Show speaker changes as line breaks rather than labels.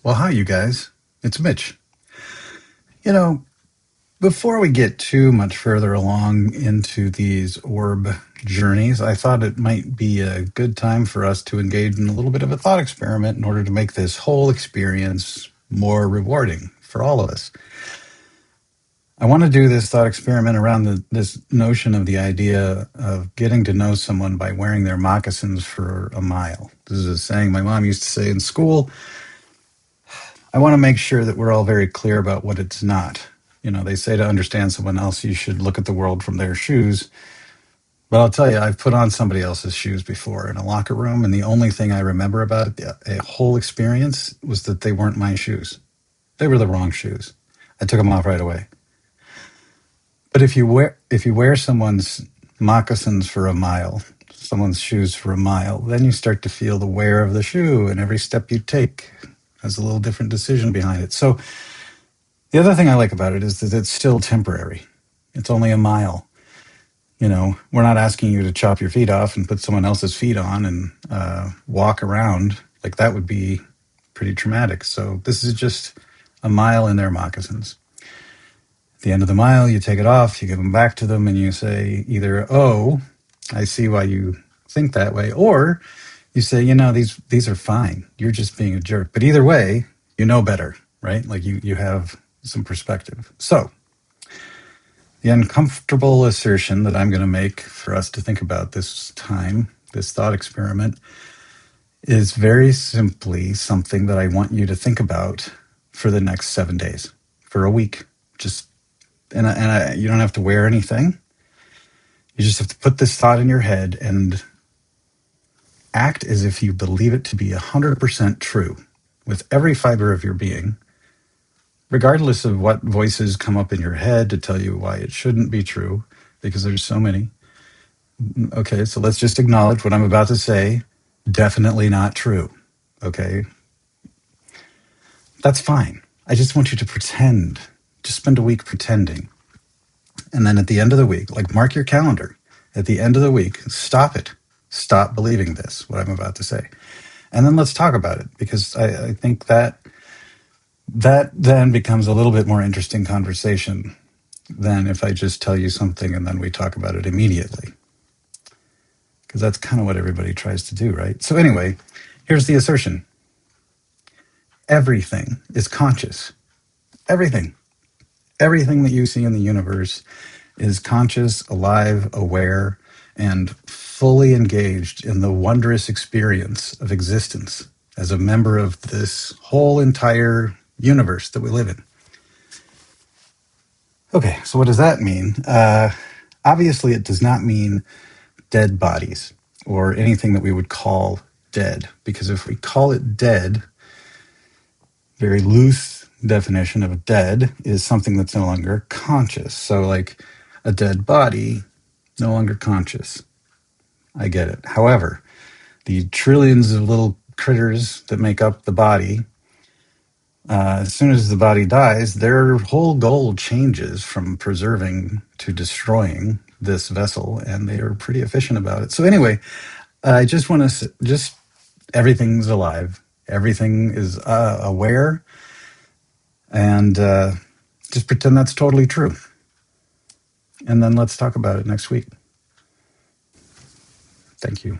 Well, hi, you guys. It's Mitch. You know, before we get too much further along into these orb journeys, I thought it might be a good time for us to engage in a little bit of a thought experiment in order to make this whole experience more rewarding for all of us. I want to do this thought experiment around this notion of the idea of getting to know someone by wearing their moccasins for a mile. This is a saying my mom used to say in school. I want to make sure that we're all very clear about what it's not. You know, they say to understand someone else, you should look at the world from their shoes. But I'll tell you, I've put on somebody else's shoes before in a locker room, and the only thing I remember about it, a whole experience, was that they weren't my shoes. They were the wrong shoes. I took them off right away. But if you wear someone's moccasins for a mile, someone's shoes for a mile, then you start to feel the wear of the shoe, and every step you take has a little different decision behind it. So the other thing I like about it is that it's still temporary. It's only a mile. You know, we're not asking you to chop your feet off and put someone else's feet on and walk around. Like that would be pretty traumatic. So this is just a mile in their moccasins. At the end of the mile, you take it off, you give them back to them, and you say either, "Oh, I see why you think that way," or you say, these are fine. You're just being a jerk. But either way, you know better, right? Like you have some perspective. So the uncomfortable assertion that I'm going to make for us to think about this time, this thought experiment, is very simply something that I want you to think about for the next 7 days, for a week. Just you don't have to wear anything. You just have to put this thought in your head and act as if you believe it to be 100% true with every fiber of your being, regardless of what voices come up in your head to tell you why it shouldn't be true, because there's so many. Okay, so let's just acknowledge what I'm about to say. Definitely not true. Okay, that's fine. I just want you to pretend. Just spend a week pretending. And then at the end of the week, like mark your calendar. At the end of the week, stop it. Stop believing this, what I'm about to say. And then let's talk about it, because I think that then becomes a little bit more interesting conversation than if I just tell you something and then we talk about it immediately. Because that's kind of what everybody tries to do, right? So anyway, here's the assertion. Everything is conscious. Everything. Everything that you see in the universe is conscious, alive, aware, and fully engaged in the wondrous experience of existence as a member of this whole entire universe that we live in. Okay, so what does that mean? Obviously, it does not mean dead bodies or anything that we would call dead, because if we call it dead, very loose definition of dead is something that's no longer conscious. So like a dead body, no longer conscious. I get it. However, the trillions of little critters that make up the body, as soon as the body dies, their whole goal changes from preserving to destroying this vessel, and they are pretty efficient about it. So anyway, I just want to just everything's alive, everything is aware, and just pretend that's totally true. And then let's talk about it next week. Thank you.